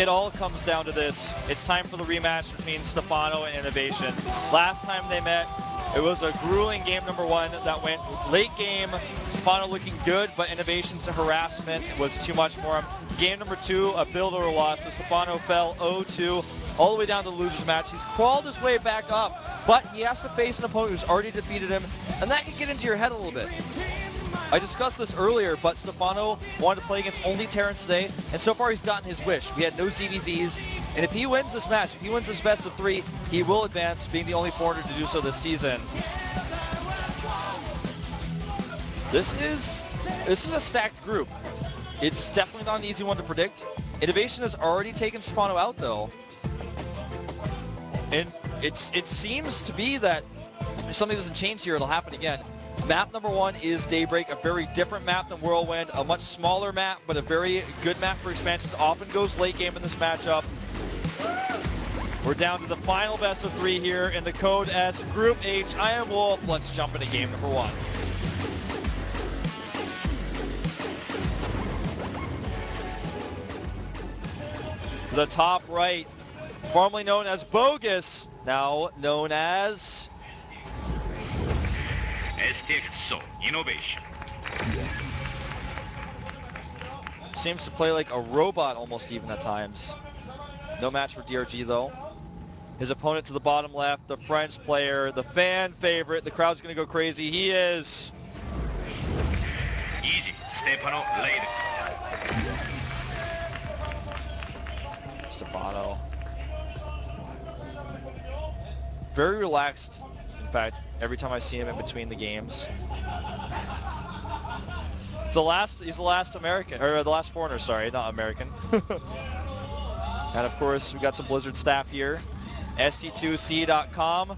It all comes down to this. It's time for the rematch between Stephano and iNnoVation. Last time they met, it was a grueling game number 1 that went late game. Stephano looking good, but iNnoVation's harassment was too much for him. Game number 2, a builder loss. So Stephano fell 0-2 all the way down to the loser's match. He's crawled his way back up, but he has to face an opponent who's already defeated him, and that can get into your head a little bit. I discussed this earlier, but Stephano wanted to play against only Terrence today, and so far he's gotten his wish. We had no ZVZs, and if he wins this match, if he wins this best of 3, he will advance, being the only foreigner to do so this season. This is a stacked group. It's definitely not an easy one to predict. iNnoVation has already taken Stephano out, though. And it seems to be that if something doesn't change here, it'll happen again. Map number 1 is Daybreak, a very different map than Whirlwind, a much smaller map, but a very good map for expansions. Often goes late game in this matchup. We're down to the final best of 3 here in the Code S Group H. iNWolf. Let's jump into game number 1. To the top right, formerly known as Bogus, now known as STX, so iNnoVation. Seems to play like a robot almost even at times. No match for DRG though. His opponent to the bottom left, the French player, the fan favorite. The crowd's gonna go crazy. He is Easy, Stephano later. Stephano. Very relaxed, in fact, every time I see him in between the games. He's the last American, or the last foreigner, sorry, not American. And of course, we got some Blizzard staff here. st2c.com.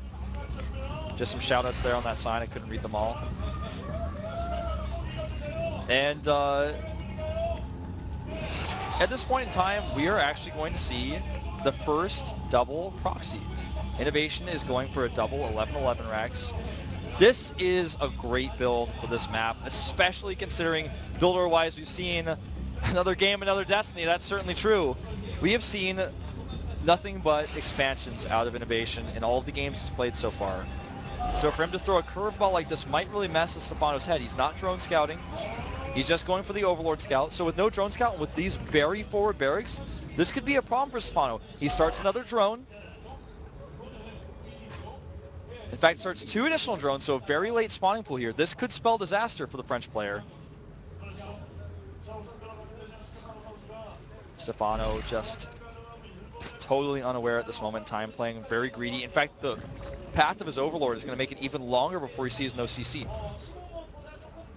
Just some shout outs there on that sign, I couldn't read them all. And at this point in time, we are actually going to see the first double proxy. iNnoVation is going for a double 11-11 Rex. This is a great build for this map, especially considering builder-wise we've seen another game, another Destiny. That's certainly true. We have seen nothing but expansions out of iNnoVation in all of the games he's played so far. So for him to throw a curveball like this might really mess with Stephano's head. He's not drone scouting. He's just going for the Overlord Scout. So with no drone scout and with these very forward barracks, this could be a problem for Stephano. He starts another drone. In fact, starts 2 additional drones, so a very late spawning pool here. This could spell disaster for the French player. Stephano just totally unaware at this moment in time, playing very greedy. In fact, the path of his Overlord is going to make it even longer before he sees no CC.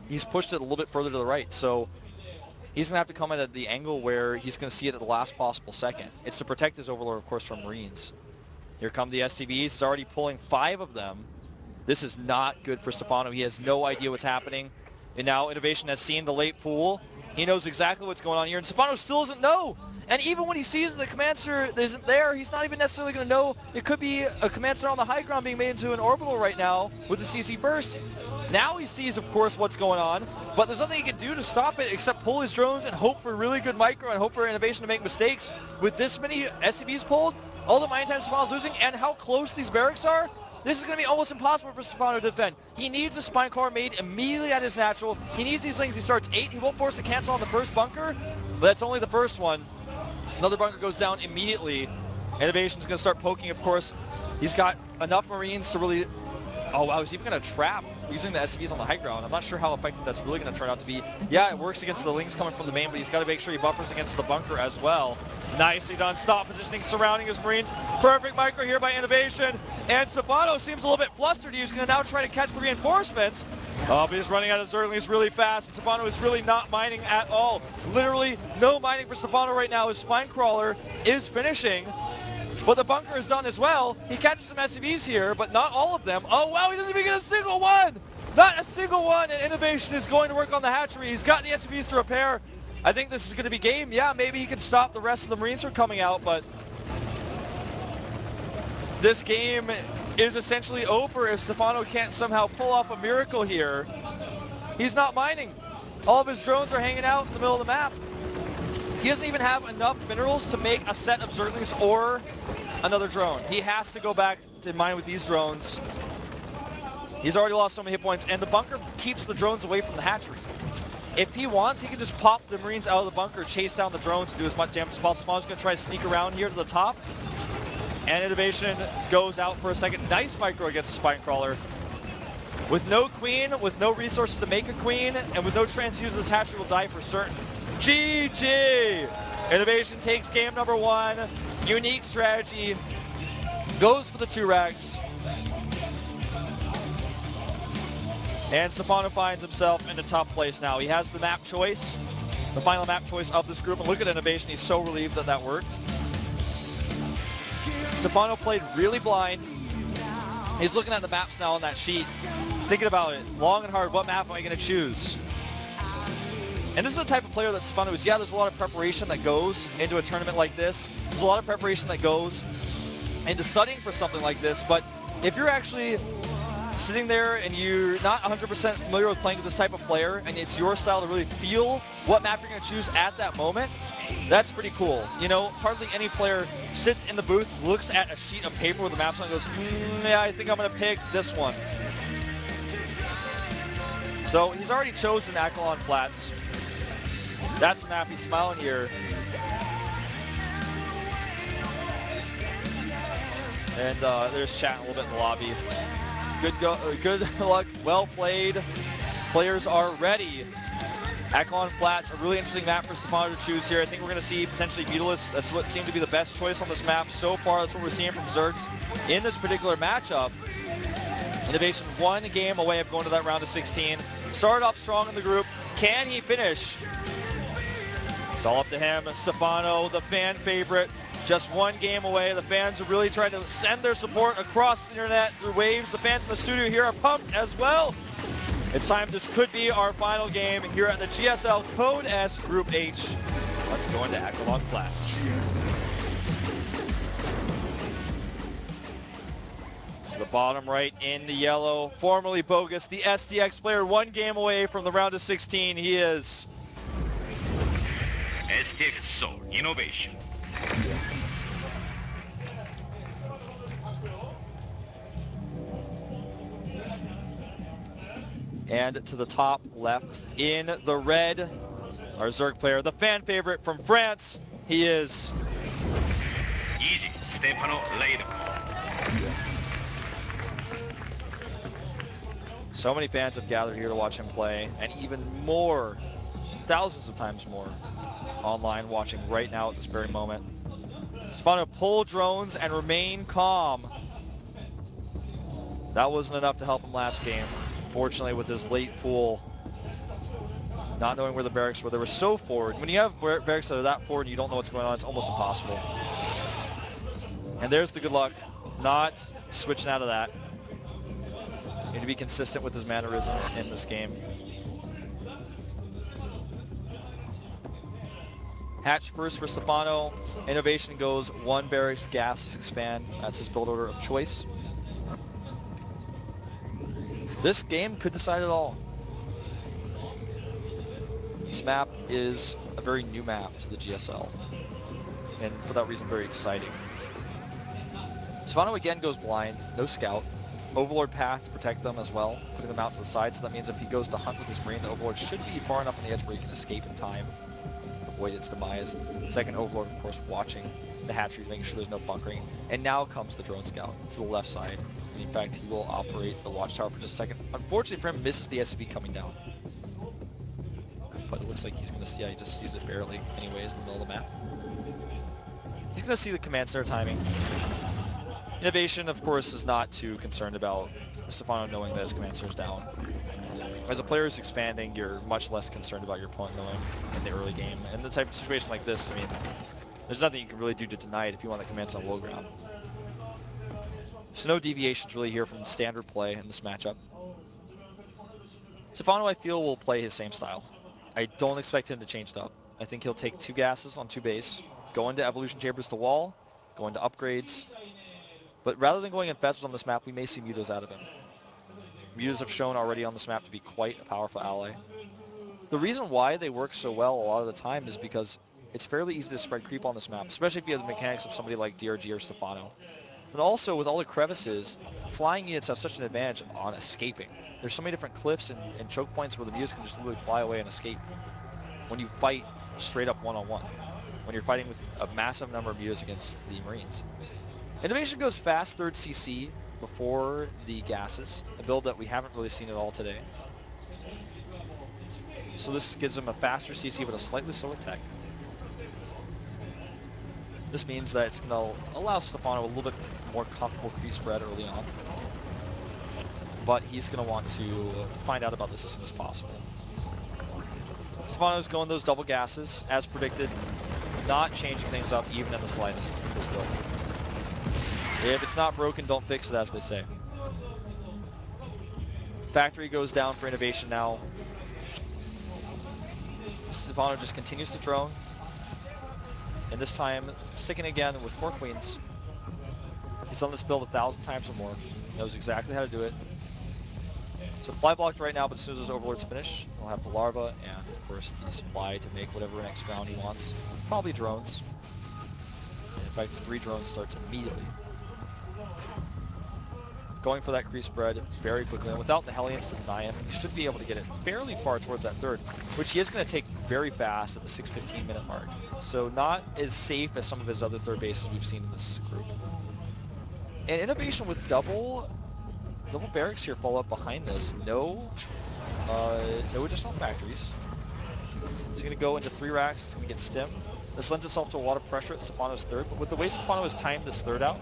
He's pushed it a little bit further to the right, so he's going to have to come in at the angle where he's going to see it at the last possible second. It's to protect his Overlord, of course, from Marines. Here come the SCVs. He's already pulling 5 of them. This is not good for Stephano. He has no idea what's happening. And now iNnoVation has seen the late pool. He knows exactly what's going on here, and Stephano still doesn't know. And even when he sees the command center isn't there, he's not even necessarily going to know. It could be a command center on the high ground being made into an orbital right now with the CC burst. Now he sees, of course, what's going on, but there's nothing he can do to stop it except pull his drones and hope for really good micro and hope for iNnoVation to make mistakes. With this many SCVs pulled, all the mining time Stephano's losing, and how close these barracks are, this is going to be almost impossible for Stephano to defend. He needs a spine core made immediately at his natural. He needs these things. He starts 8. He won't force a cancel on the first bunker, but that's only the first one. Another bunker goes down immediately. iNnoVation's going to start poking, of course. He's got enough Marines to really... Oh, wow, he's even going to trap using the SCVs on the high ground. I'm not sure how effective that's really going to turn out to be. Yeah, it works against the Lings coming from the main, but he's got to make sure he buffers against the bunker as well. Nicely done. Stop positioning, surrounding his Marines. Perfect micro here by iNnoVation. And Stephano seems a little bit flustered. He's going to now try to catch the reinforcements. Oh, but he's running out of Zerglings really fast. And Stephano is really not mining at all. Literally no mining for Stephano right now. His spine crawler is finishing. But the bunker is done as well. He catches some SCVs here, but not all of them. Oh, wow, he doesn't even get a single one. Not a single one, and iNnoVation is going to work on the hatchery. He's got the SCVs to repair. I think this is going to be game. Yeah, maybe he can stop the rest of the Marines from coming out, but this game is essentially over if Stephano can't somehow pull off a miracle here. He's not mining. All of his drones are hanging out in the middle of the map. He doesn't even have enough minerals to make a set of Zerglings or another drone. He has to go back to mine with these drones. He's already lost so many hit points, and the bunker keeps the drones away from the hatchery. If he wants, he can just pop the Marines out of the bunker, chase down the drones, and do as much damage as possible. Spawn's going to try to sneak around here to the top. And iNnoVation goes out for a second. Nice micro against the Spine Crawler. With no queen, with no resources to make a queen, and with no transfuse, this hatchery will die for certain. GG! iNnoVation takes game number 1. Unique strategy. Goes for the 2-racks. And Stephano finds himself in the top place now. He has the map choice, the final map choice of this group. And look at iNnoVation. He's so relieved that that worked. Stephano played really blind. He's looking at the maps now on that sheet, thinking about it long and hard. What map am I going to choose? And this is the type of player that Stephano is. Yeah, there's a lot of preparation that goes into a tournament like this. There's a lot of preparation that goes into studying for something like this. But if you're actually sitting there and you're not 100% familiar with playing with this type of player, and it's your style to really feel what map you're going to choose at that moment, that's pretty cool. You know, hardly any player sits in the booth, looks at a sheet of paper with the maps on, and goes, yeah, I think I'm going to pick this one. So he's already chosen Akalon Flats. That's the map. He's smiling here. And there's chat a little bit in the lobby. Good luck, well played. Players are ready. Akalon Flats, a really interesting map for Stephano to choose here. I think we're going to see potentially Beetleless. That's what seemed to be the best choice on this map so far. That's what we're seeing from Zergs in this particular matchup. iNnoVation 1 game away of going to that round of 16. Started off strong in the group. Can he finish? It's all up to him. Stephano, the fan favorite. Just 1 game away. The fans are really trying to send their support across the internet through waves. The fans in the studio here are pumped as well. It's time. This could be our final game here at the GSL Code S Group H. Let's go into Akalon Flats. To the bottom right in the yellow, formerly Bogus, the STX player, 1 game away from the round of 16. He is STX Soul iNnoVation. And to the top left in the red, our Zerg player, the fan favorite from France, he is Easy, Stephano later. So many fans have gathered here to watch him play, and even more, thousands of times more, online watching right now at this very moment. Stephano pull drones and remain calm. That wasn't enough to help him last game. Unfortunately, with his late pool, not knowing where the barracks were, they were so forward. When you have barracks that are that forward and you don't know what's going on, it's almost impossible. And there's the good luck, not switching out of that. You need to be consistent with his mannerisms in this game. Hatch first for Stephano. iNnoVation goes 1 barracks, gases expand. That's his build order of choice. This game could decide it all. This map is a very new map to the GSL, and for that reason, very exciting. Stephano again goes blind, no scout. Overlord path to protect them as well, putting them out to the side, so that means if he goes to hunt with his Marine, the Overlord should be far enough on the edge where he can escape in time, avoid its demise. Second Overlord, of course, watching the hatchery, making sure there's no bunkering. And now comes the drone scout to the left side. And in fact, he will operate the watchtower for just a second. Unfortunately for him, misses the SCV coming down. But it looks like he's going to see, yeah, he just sees it barely anyways in the middle of the map. He's going to see the command center timing. iNnoVation, of course, is not too concerned about Stephano knowing that his command center's down. As a player who's expanding, you're much less concerned about your opponent knowing in the early game. And the type of situation like this, I mean, there's nothing you can really do to deny it if you want the command center on low ground. So no deviations really here from standard play in this matchup. Stephano, I feel, will play his same style. I don't expect him to change it up. I think he'll take 2 gases on 2 base, go into evolution chambers to wall, go into upgrades. But rather than going in Fezzers on this map, we may see Mutas out of him. Mutas have shown already on this map to be quite a powerful ally. The reason why they work so well a lot of the time is because it's fairly easy to spread creep on this map, especially if you have the mechanics of somebody like DRG or Stephano. But also, with all the crevices, flying units have such an advantage on escaping. There's so many different cliffs and choke points where the Muse can just literally fly away and escape when you fight straight up one-on-one, when you're fighting with a massive number of Muse against the Marines. iNnoVation goes fast 3rd CC before the gases, a build that we haven't really seen at all today. So this gives him a faster CC but a slightly slower tech. This means that it's going to allow Stephano a little bit more comfortable creep spread early on. But he's going to want to find out about this as soon as possible. Stephano's going those double gases, as predicted, not changing things up even in the slightest with this build. If it's not broken, don't fix it, as they say. Factory goes down for iNnoVation now. Stephano just continues to drone. And this time, sticking again with 4 queens. He's done this build 1,000 times or more. Knows exactly how to do it. So supply blocked right now, but as soon as those overlords finish, he'll have the larva and, of course, the supply to make whatever next round he wants. Probably drones. And in fact, 3 drones starts immediately. Going for that creep spread very quickly, and without the Hellions to deny him, he should be able to get it fairly far towards that 3rd, which he is going to take very fast at the 6:15 minute mark. So not as safe as some of his other 3rd bases we've seen in this group. And iNnoVation with double barracks here follow up behind this. No additional factories. He's going to go into 3 racks. He's going to get stim. This lends itself to a lot of pressure at Stephano's 3rd, but with the way Stephano has timed this 3rd out,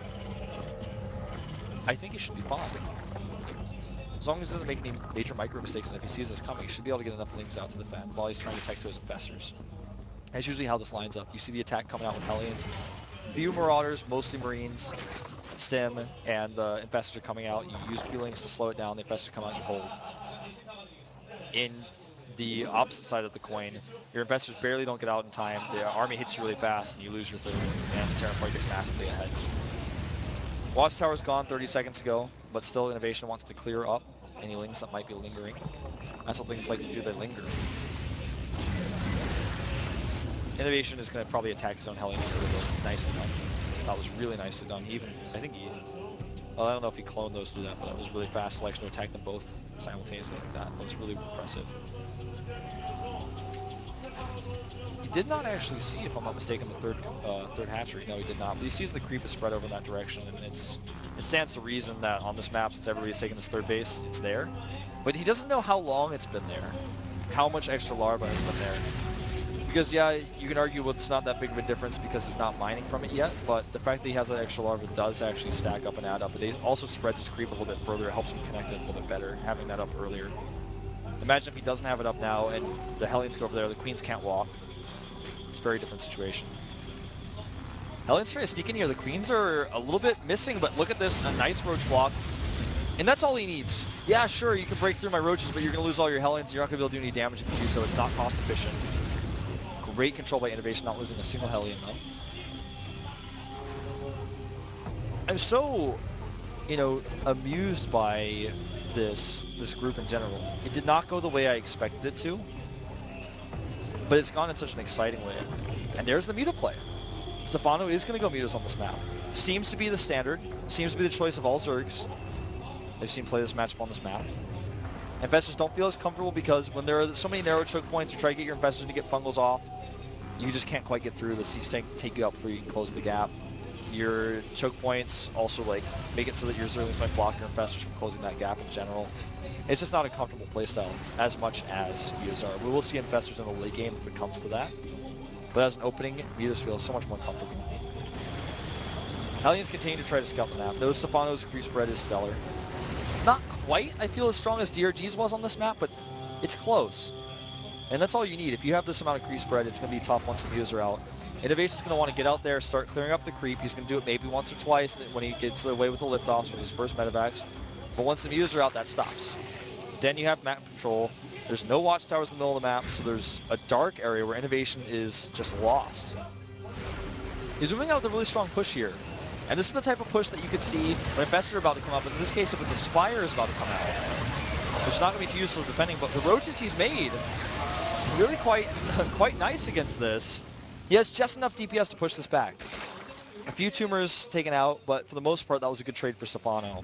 I think he should be fine. As long as he doesn't make any major micro mistakes, and if he sees this coming, he should be able to get enough lings out to defend while he's trying to tech to his infestors. That's usually how this lines up. You see the attack coming out with Hellions. Few Marauders, mostly Marines, Stim, and the infestors are coming out. You use feelings to slow it down. The infestors come out and you hold. In the opposite side of the coin, your infestors barely don't get out in time. The army hits you really fast, and you lose your 3rd, and the Terraform gets massively ahead. Watchtower's gone 30 seconds ago, but still iNnoVation wants to clear up any lings that might be lingering. That's what things like to do, they linger. iNnoVation is going to probably attack his own Hellion. Nicely done. That was really nicely done. Well, I don't know if he cloned those to do that, but that was really fast selection to attack them both simultaneously like that. That was really impressive. He did not actually see, if I'm not mistaken, the 3rd hatchery. No, he did not. But he sees the creep is spread over in that direction, and it stands to reason that on this map, since everybody's taking this 3rd base, it's there. But he doesn't know how long it's been there, how much extra larva has been there. Because, yeah, you can argue, well, it's not that big of a difference because he's not mining from it yet, but the fact that he has that extra larva does actually stack up and add up. But it also spreads his creep a little bit further. It helps him connect it a little bit better, having that up earlier. Imagine if he doesn't have it up now and the Hellions go over there, the Queens can't walk. It's a very different situation. Hellions trying to sneak in here. The Queens are a little bit missing, but look at this, a nice roach block. And that's all he needs. Yeah, sure, you can break through my roaches, but you're going to lose all your Hellions. You're not going to be able to do any damage if you do so. It's not cost efficient. Great control by iNnoVation, not losing a single Hellion though. I'm so, amused by this group in general. It did not go the way I expected it to, but it's gone in such an exciting way. And there's the Muta play. Stephano is going to go Mutas on this map. Seems to be the standard. Seems to be the choice of all Zergs they've seen play this matchup on this map. Infestors don't feel as comfortable because when there are so many narrow choke points, you try to get your infestors to get fungals off. You just can't quite get through. The siege tank can take you out before you can close the gap. Your choke points also make it so that your Zerlings might block your infestors from closing that gap in general. It's just not a comfortable playstyle as much as Mutas are. We will see infestors in the late game if it comes to that. But as an opening, Mutas feel so much more comfortable. Hellions continue to try to scout the map. Notice Stephano's creep spread is stellar. Not quite, I feel, as strong as DRG's was on this map, but it's close. And that's all you need. If you have this amount of creep spread, it's going to be tough once the Mutas are out. iNnoVation's going to want to get out there, start clearing up the creep. He's going to do it maybe once or twice when he gets away with the liftoffs with his first medevacs. But once the Mutas are out, that stops. Then you have map control. There's no watchtowers in the middle of the map, so there's a dark area where iNnoVation is just lost. He's moving out with a really strong push here. And this is the type of push that you could see when infestors are about to come out. But in this case, if it's a Spire is about to come out, which is not going to be too useful defending, but the roaches he's made really quite nice against this. He has just enough DPS to push this back. A few tumors taken out, but for the most part, that was a good trade for Stephano.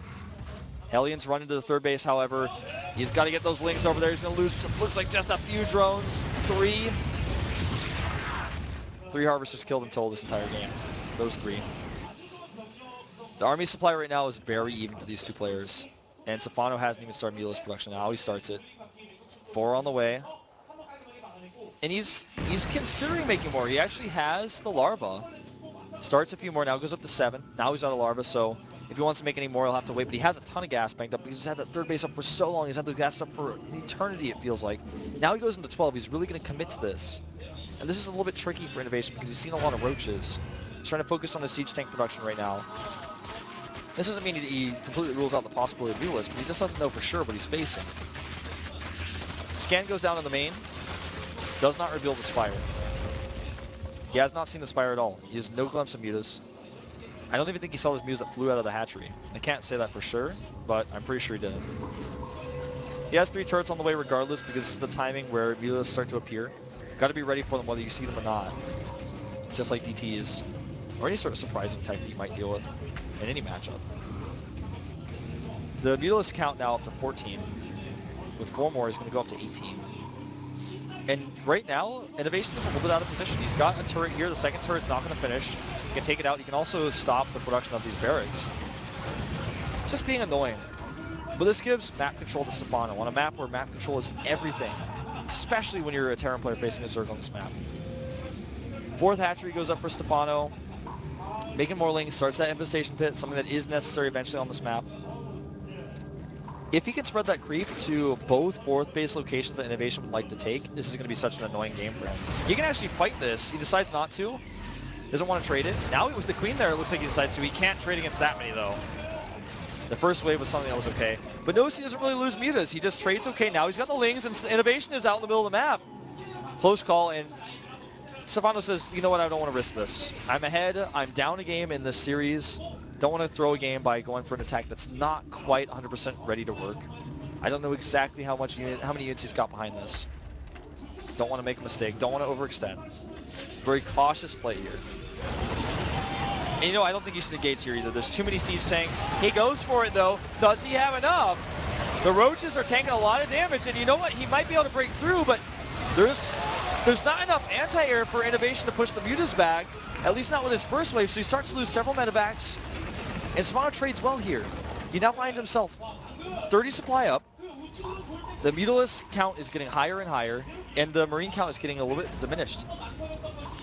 Hellions run into the third base, however. He's got to get those links over there. He's going to lose, looks like just a few drones. Three Harvesters killed in total this entire game. Those 3. The army supply right now is very even for these 2 players. And Stephano hasn't even started Mutalisk production. Now he starts it. 4 on the way. And he's considering making more. He actually has the larva. Starts a few more, now goes up to 7. Now he's out of larva, so if he wants to make any more, he'll have to wait. But he has a ton of gas banked up because he's had that third base up for so long. He's had the gas up for an eternity, it feels like. Now he goes into 12. He's really going to commit to this. And this is a little bit tricky for iNnoVation because he's seen a lot of roaches. He's trying to focus on the siege tank production right now. This doesn't mean he completely rules out the possibility of Mutalisk, but he just doesn't know for sure what he's facing. Scan goes down in the main. Does not reveal the Spire. He has not seen the Spire at all. He has no glimpse of Mutas. I don't even think he saw his Mutas that flew out of the hatchery. I can't say that for sure, but I'm pretty sure he did. He has 3 turrets on the way regardless because it's the timing where Mutas start to appear. Got to be ready for them whether you see them or not. Just like DTs, or any sort of surprising type that you might deal with in any matchup. The Mutalisk count now up to 14. With 4 more, he's going to go up to 18. And right now, iNnoVation is a little bit out of position. He's got a turret here. The second turret's not going to finish. He can take it out. He can also stop the production of these barracks. Just being annoying. But this gives map control to Stephano on a map where map control is everything, especially when you're a Terran player facing a Zerg on this map. 4th hatchery goes up for Stephano. Making more links, starts that infestation pit, something that is necessary eventually on this map. If he can spread that creep to both 4th base locations that iNnoVation would like to take, this is going to be such an annoying game for him. He can actually fight this. He decides not to. Doesn't want to trade it. Now with the queen there, it looks like he decides to. He can't trade against that many, though. The first wave was something that was okay. But notice he doesn't really lose mutas. He just trades okay. Now he's got the lings, and iNnoVation is out in the middle of the map. Close call, and Stephano says, you know what, I don't want to risk this. I'm ahead. I'm down a game in this series. Don't want to throw a game by going for an attack that's not quite 100% ready to work. I don't know exactly how many units he's got behind this. Don't want to make a mistake. Don't want to overextend. Very cautious play here. And you know, I don't think he should engage here either. There's too many siege tanks. He goes for it though. Does he have enough? The roaches are taking a lot of damage, and you know what? He might be able to break through, but there's not enough anti-air for iNnoVation to push the mutas back. At least not with his first wave, so he starts to lose several medevacs. And Stephano trades well here. He now finds himself 30 supply up. The Mutalisk count is getting higher and higher, and the Marine count is getting a little bit diminished.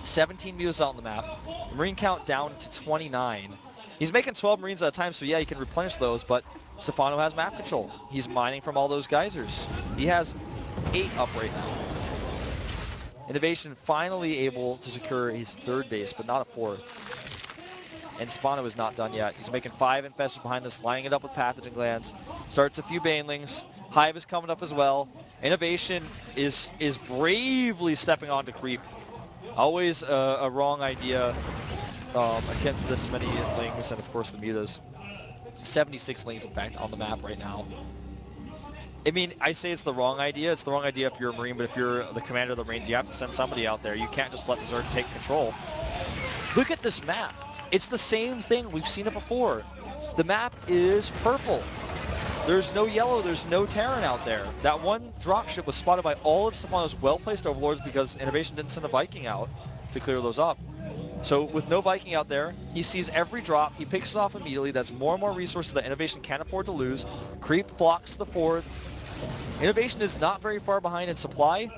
17 Mutas out on the map. The Marine count down to 29. He's making 12 Marines at a time, so yeah, he can replenish those, but Stephano has map control. He's mining from all those geysers. He has 8 up right now. iNnoVation finally able to secure his 3rd base, but not a 4th. And Stephano is not done yet. He's making 5 infestors behind this, lining it up with pathogen glands. Starts a few banelings. Hive is coming up as well. iNnoVation is bravely stepping onto creep. Always a wrong idea against this many lings, and of course the mutas. 76 lings, in fact, on the map right now. I mean, I say it's the wrong idea. It's the wrong idea if you're a Marine, but if you're the commander of the Marines, you have to send somebody out there. You can't just let the Zerg take control. Look at this map. It's the same thing. We've seen it before. The map is purple. There's no yellow. There's no Terran out there. That one dropship was spotted by all of Stephano's well-placed overlords because iNnoVation didn't send a Viking out to clear those up. So with no Viking out there, he sees every drop. He picks it off immediately. That's more and more resources that iNnoVation can't afford to lose. Creep blocks the 4th. iNnoVation is not very far behind in supply.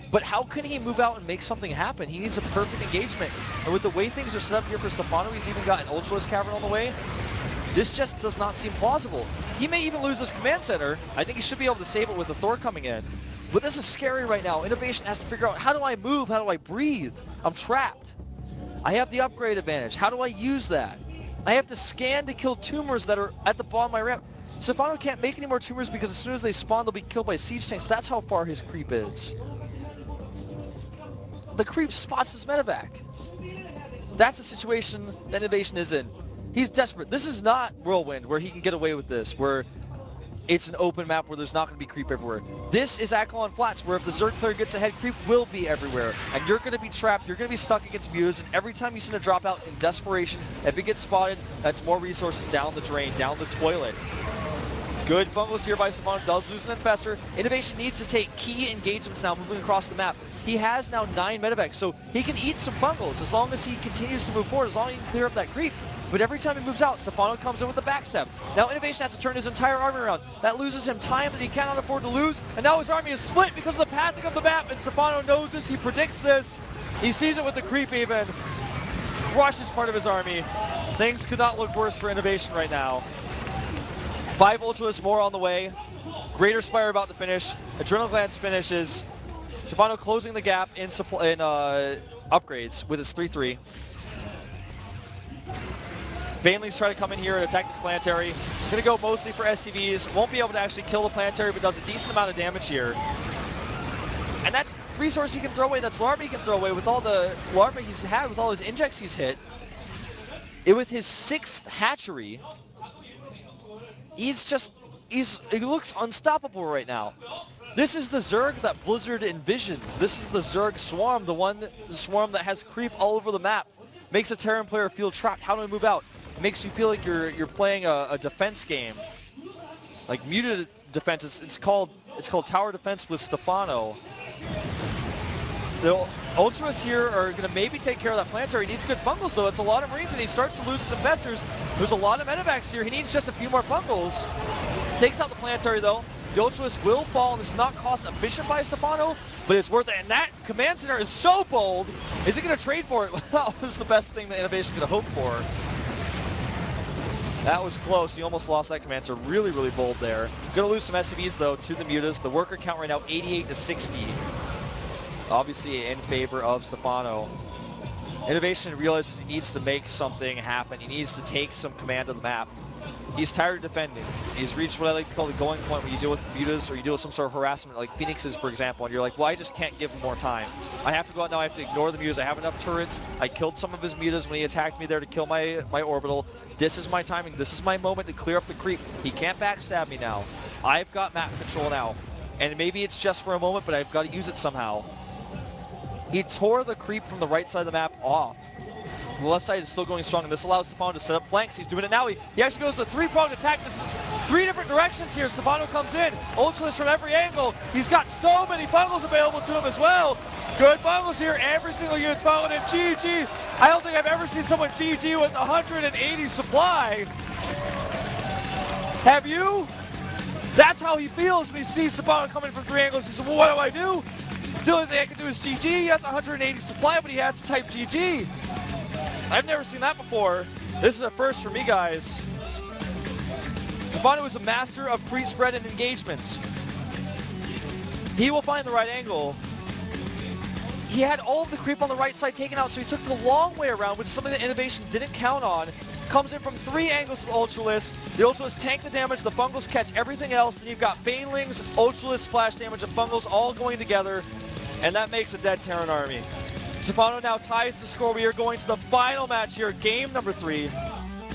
But how can he move out and make something happen? He needs a perfect engagement. And with the way things are set up here for Stephano, he's even got an Ultralisk Cavern on the way. This just does not seem plausible. He may even lose his command center. I think he should be able to save it with the Thor coming in. But this is scary right now. iNnoVation has to figure out, how do I move? How do I breathe? I'm trapped. I have the upgrade advantage. How do I use that? I have to scan to kill tumors that are at the bottom of my ramp. Stephano can't make any more tumors because as soon as they spawn, they'll be killed by siege tanks. That's how far his creep is. The creep spots his medevac. That's the situation that iNnoVation is in. He's desperate. This is not Whirlwind where he can get away with this, where it's an open map where there's not going to be creep everywhere. This is Akalon Flats, where if the Zerg player gets ahead, creep will be everywhere. And you're going to be trapped, you're going to be stuck against Muse, and every time you send a drop out in desperation, if it gets spotted, that's more resources down the drain, down the toilet. Good bungles here by Stephano, does lose an Infestor. iNnoVation needs to take key engagements now moving across the map. He has now 9 medevacs, so he can eat some bungles as long as he continues to move forward, as long as he can clear up that creep. But every time he moves out, Stephano comes in with the backstab. Now iNnoVation has to turn his entire army around. That loses him time that he cannot afford to lose, and now his army is split because of the pathing of the map, and Stephano knows this, he predicts this. He sees it with the creep even. Crushes part of his army. Things could not look worse for iNnoVation right now. 5 Ultralists more on the way. Greater Spire about to finish. Adrenal Glands finishes. Stephano closing the gap in upgrades with his 3-3. Banelings try to come in here and attack this planetary. Gonna go mostly for SCVs. Won't be able to actually kill the planetary, but does a decent amount of damage here. And that's resource he can throw away. That's Larva he can throw away with all the Larva he's had, with all his injects he's hit. With his 6th hatchery, he looks unstoppable right now. This is the Zerg that Blizzard envisioned. This is the Zerg Swarm, the Swarm that has creep all over the map. Makes a Terran player feel trapped. How do I move out? It makes you feel like you're playing a defense game, like muted defense. It's called tower defense with Stephano. The Ultras here are going to maybe take care of that planetary. He needs good bungles though. It's a lot of Marines and he starts to lose his investors. There's a lot of medevacs here. He needs just a few more bungles. Takes out the planetary though. The Ultras will fall, and this is not cost efficient by Stephano, but it's worth it. And that command center is so bold. Is he going to trade for it? That was the best thing that iNnoVation could have hoped for. That was close. He almost lost that command center. Really, really bold there. Going to lose some SCVs though to the Mutas. The worker count right now 88 to 60. Obviously in favor of Stephano. iNnoVation realizes he needs to make something happen. He needs to take some command of the map. He's tired of defending. He's reached what I like to call the going point when you deal with mutas or you deal with some sort of harassment like Phoenixes, for example, and you're like, well, I just can't give him more time. I have to go out now, I have to ignore the mutas. I have enough turrets. I killed some of his mutas when he attacked me there to kill my orbital. This is my timing. This is my moment to clear up the creep. He can't backstab me now. I've got map control now. And maybe it's just for a moment, but I've got to use it somehow. He tore the creep from the right side of the map off. The left side is still going strong, and this allows Stephano to set up flanks. He's doing it now. He actually goes to a 3-pronged attack. This is 3 different directions here. Stephano comes in. Ultras from every angle. He's got so many bungles available to him as well. Good bungles here. Every single unit's following in. GG. I don't think I've ever seen someone GG with 180 supply. Have you? That's how he feels when he sees Stephano coming from 3 angles. He says, well, what do I do? The only thing I can do is GG. He has 180 supply, but he has to type GG. I've never seen that before. This is a first for me, guys. Stephano is a master of creep spread and engagements. He will find the right angle. He had all of the creep on the right side taken out, so he took the long way around, which is something that iNnoVation didn't count on. Comes in from 3 angles to the Ultralist. The Ultralist tank the damage, the bungles catch everything else. Then you've got Banelings, Ultralist, splash damage, and bungles all going together, and that makes a dead Terran army. Stephano now ties the score. We are going to the final match here, game number 3.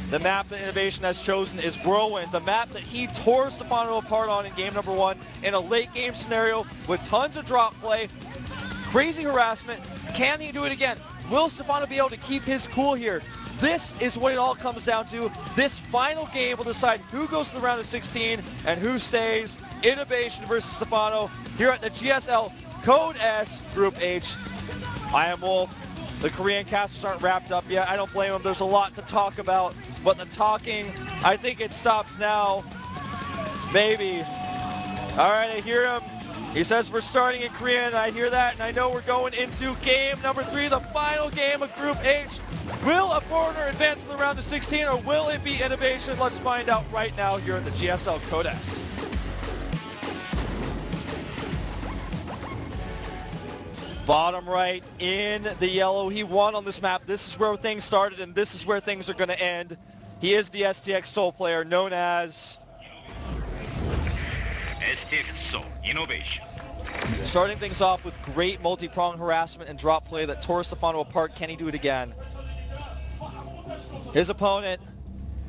The map that iNnoVation has chosen is Whirlwind, the map that he tore Stephano apart on in game number 1 in a late game scenario with tons of drop play, crazy harassment. Can he do it again? Will Stephano be able to keep his cool here? This is what it all comes down to. This final game will decide who goes to the round of 16 and who stays. iNnoVation versus Stephano here at the GSL Code S Group H. I am Wolf. The Korean casters aren't wrapped up yet. I don't blame them. There's a lot to talk about, but the talking, I think it stops now. Maybe. All right, I hear him. He says we're starting in Korean. I hear that, and I know we're going into game number 3, the final game of Group H. Will a foreigner advance to the round of 16, or will it be iNnoVation? Let's find out right now here at the GSL Code S. Bottom right in the yellow. He won on this map. This is where things started, and this is where things are going to end. He is the STX Soul player known as STX Soul iNnoVation. Starting things off with great multi-prong harassment and drop play that tore Stephano apart. Can he do it again? His opponent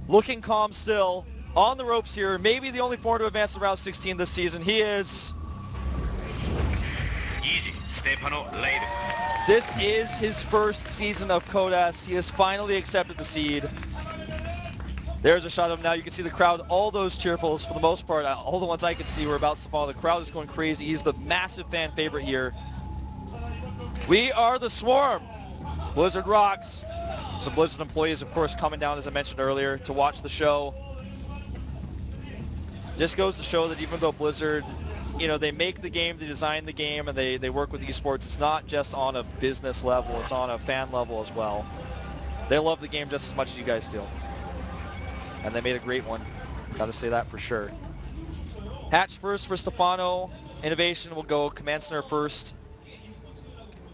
looking calm still. on the ropes here. Maybe the only foreigner to advance to round 16 this season. He is. Easy, Stephano later. This is his first season of Codas. He has finally accepted the seed. There's a shot of him now. You can see the crowd, all those cheerfuls for the most part, all the ones I could see were about Stephano. The crowd is going crazy. He's the massive fan favorite here. We are the Swarm. Blizzard rocks. Some Blizzard employees, of course, coming down, as I mentioned earlier, to watch the show. Just goes to show that even though Blizzard, you know, they make the game, they design the game, and they work with esports, it's not just on a business level, it's on a fan level as well. They love the game just as much as you guys do. And they made a great one. Got to say that for sure. Hatch first for Stephano. iNnoVation will go Command Center first.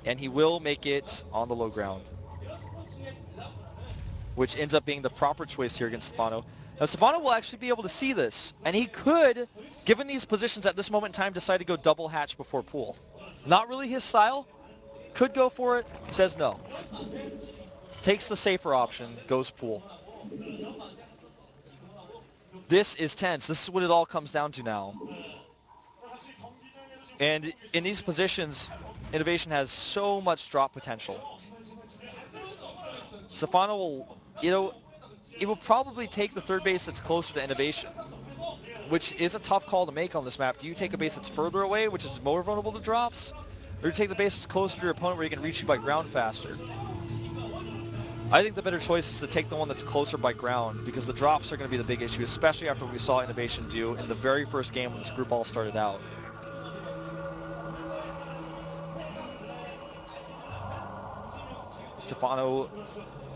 And he will make it on the low ground, which ends up being the proper choice here against Stephano. Now, Stephano will actually be able to see this, and he could, given these positions at this moment in time, decide to go double hatch before pool. Not really his style. Could go for it, says no. Takes the safer option, goes pool. This is tense. This is what it all comes down to now. And in these positions, iNnoVation has so much drop potential. Stephano will, you know, it will probably take the third base that's closer to iNnoVation, which is a tough call to make on this map. Do you take a base that's further away, which is more vulnerable to drops? Or do you take the base that's closer to your opponent where you can reach you by ground faster? I think the better choice is to take the one that's closer by ground, because the drops are going to be the big issue, especially after what we saw iNnoVation do in the very first game when this group all started out. Stephano,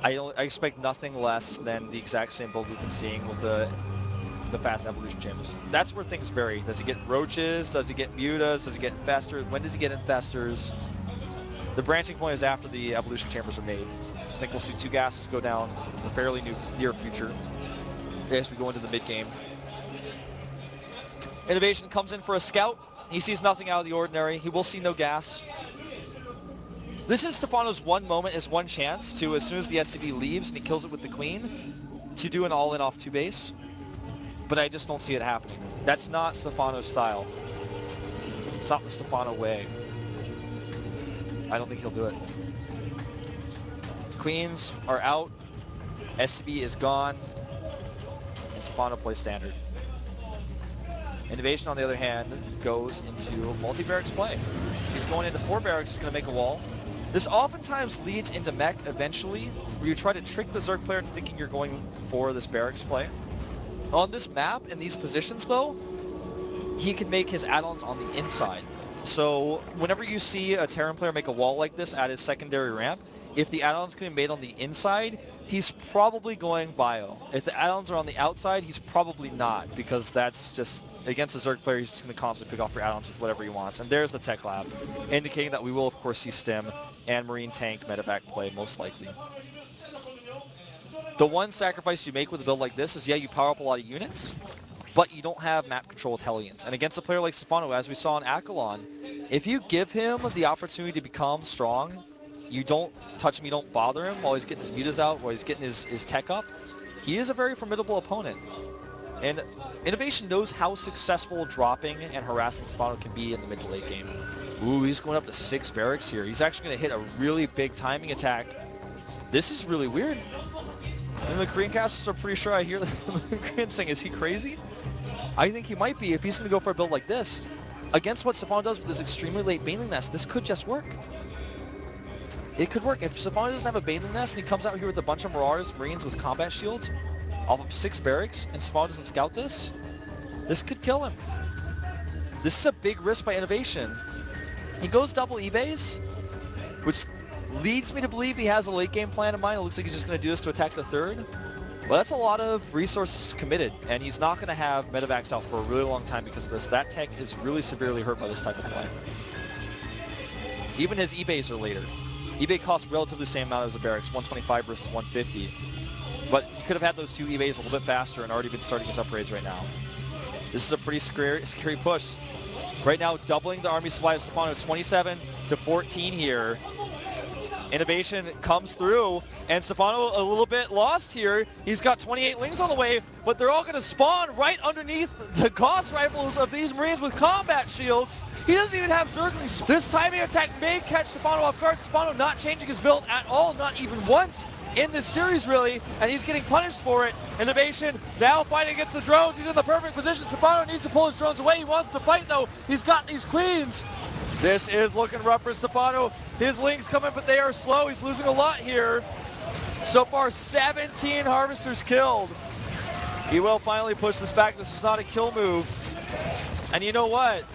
I expect nothing less than the exact same build we've been seeing with the fast evolution chambers. That's where things vary. Does he get roaches? Does he get mutas? Does he get infestors? When does he get infestors? The branching point is after the evolution chambers are made. I think we'll see 2 gases go down in the fairly near future as we go into the mid game. iNnoVation comes in for a scout. He sees nothing out of the ordinary. He will see no gas. This is Stephano's one moment, his one chance to, as soon as the SCV leaves and he kills it with the queen, to do an all-in off 2 base. But I just don't see it happening. That's not Stephano's style. It's not the Stephano way. I don't think he'll do it. Queens are out. SCV is gone. And Stephano plays standard. iNnoVation, on the other hand, goes into multi-barracks play. He's going into 4 barracks, he's going to make a wall. This oftentimes leads into mech eventually, where you try to trick the Zerg player into thinking you're going for this barracks play. On this map, in these positions though, he can make his add-ons on the inside. So whenever you see a Terran player make a wall like this at his secondary ramp, if the add-ons can be made on the inside, he's probably going bio. If the add-ons are on the outside, he's probably not, because that's just, against a Zerg player, he's just going to constantly pick off your add-ons with whatever he wants. And there's the tech lab, indicating that we will, of course, see stim and marine tank medevac play, most likely. The one sacrifice you make with a build like this is, yeah, you power up a lot of units, but you don't have map control with Hellions. And against a player like Stephano, as we saw in Akalon, if you give him the opportunity to become strong, you don't touch him, you don't bother him while he's getting his mutas out, while he's getting his tech up, he is a very formidable opponent. And iNnoVation knows how successful dropping and harassing Stephano can be in the mid to late game. Ooh, he's going up to 6 barracks here. He's actually going to hit a really big timing attack. This is really weird. And the Korean casters are pretty sure I hear the Korean saying, is he crazy? I think he might be if he's going to go for a build like this. Against what Stephano does with his extremely late Baneling Nest, this could just work. It could work. If Stephano doesn't have a Baneling Nest and he comes out here with a bunch of Marauders, Marines with combat shields, off of 6 barracks, and Stephano doesn't scout this, this could kill him. This is a big risk by iNnoVation. He goes double E-base, which leads me to believe he has a late game plan in mind. It looks like he's just going to do this to attack the third. Well, that's a lot of resources committed, and he's not going to have medevacs out for a really long time because of this. That tech is really severely hurt by this type of play. Even his E-bays are later. E-bay costs relatively the same amount as the barracks, 125 versus 150. But he could have had those 2 E-bays a little bit faster and already been starting his upgrades right now. This is a pretty scary push. Right now, doubling the army supply of Stephano, 27 to 14 here. iNnoVation comes through, and Stephano a little bit lost here. He's got 28 lings on the way, but they're all going to spawn right underneath the Gauss rifles of these Marines with combat shields. He doesn't even have Zerglings. This timing attack may catch Stephano off guard. Stephano not changing his build at all, not even once in this series really, and he's getting punished for it. iNnoVation now fighting against the drones. He's in the perfect position. Stephano needs to pull his drones away. He wants to fight though. He's got these queens. This is looking rough for Stephano. His lings coming, but they are slow. He's losing a lot here. So far, 17 harvesters killed. He will finally push this back. This is not a kill move. And you know what?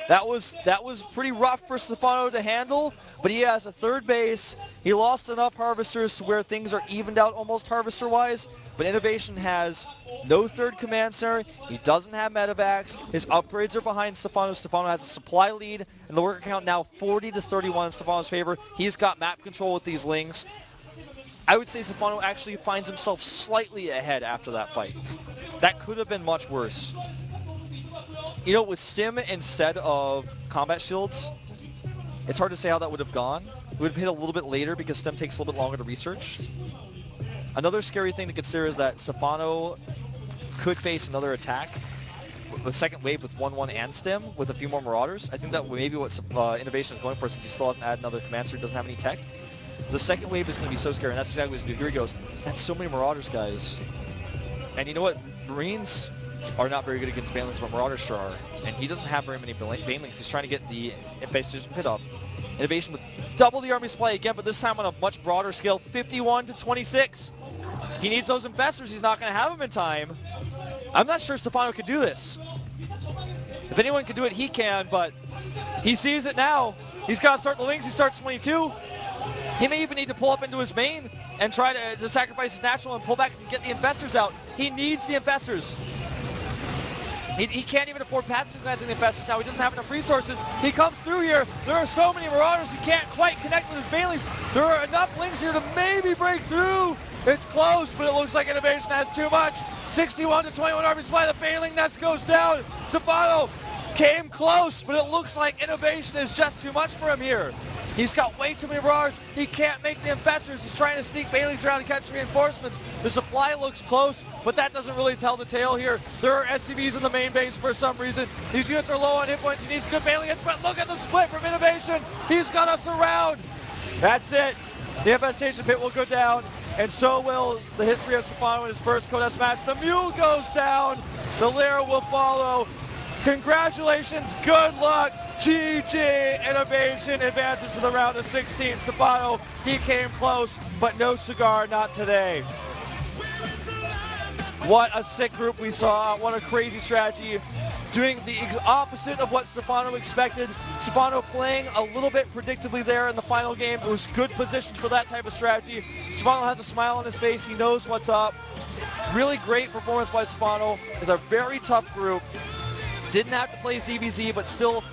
That was pretty rough for Stephano to handle, but he has a third base. He lost enough harvesters to where things are evened out almost harvester-wise, but iNnoVation has no third command center. He doesn't have medevacs. His upgrades are behind Stephano. Stephano has a supply lead, and the worker count now 40-31 in Stephano's favor. He's got map control with these lings. I would say Stephano actually finds himself slightly ahead after that fight. That could have been much worse. You know, with Stim instead of combat shields, it's hard to say how that would have gone. It would have hit a little bit later because Stim takes a little bit longer to research. Another scary thing to consider is that Stephano could face another attack, the second wave with 1-1 and Stim with a few more Marauders. I think that maybe what iNnoVation is going for, since he still hasn't added another command center, doesn't have any tech. The second wave is going to be so scary, and that's exactly what he's going to do. Here he goes. That's so many Marauders, guys. And you know what? Marines are not very good against Banelings, but Marauders sure are. And he doesn't have very many Banelings. He's trying to get the infestation pit up. iNnoVation with double the army supply again, but this time on a much broader scale, 51-26. He needs those infestors. He's not going to have them in time. I'm not sure Stephano can do this. If anyone can do it, he can, but he sees it now. He's got to start the lings. He starts 22. He may even need to pull up into his main and try to sacrifice his natural and pull back and get the infestors out. He needs the infestors. He can't even afford patches advancing the infestors now. He doesn't have enough resources. He comes through here. There are so many Marauders. He can't quite connect with his Banelings. There are enough lings here to maybe break through. It's close, but it looks like iNnoVation has too much. 61-21 army supply. The Baneling nest goes down. Stephano came close, but it looks like iNnoVation is just too much for him here. He's got way too many Marauders. He can't make the infestors. He's trying to sneak Banelings around and catch reinforcements. The supply looks close, but that doesn't really tell the tale here. There are SCVs in the main base for some reason. These units are low on hit points. He needs good Baneling hits, but look at the split from iNnoVation. He's got us around. That's it. The infestation pit will go down, and so will the history of Stephano in his first Codex match. The Mule goes down. The Lyra will follow. Congratulations. Good luck. GG. iNnoVation advances to the round of 16. Stephano, he came close, but no cigar, not today. What a sick group we saw. What a crazy strategy. Doing the opposite of what Stephano expected. Stephano playing a little bit predictably there in the final game. It was good positions for that type of strategy. Stephano has a smile on his face. He knows what's up. Really great performance by Stephano. It's a very tough group. Didn't have to play ZVZ, but still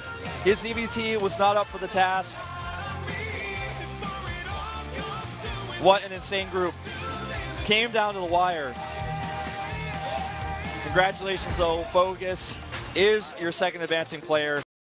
his ZVT was not up for the task. What an insane group. Came down to the wire. Congratulations though, Bogus is your second advancing player.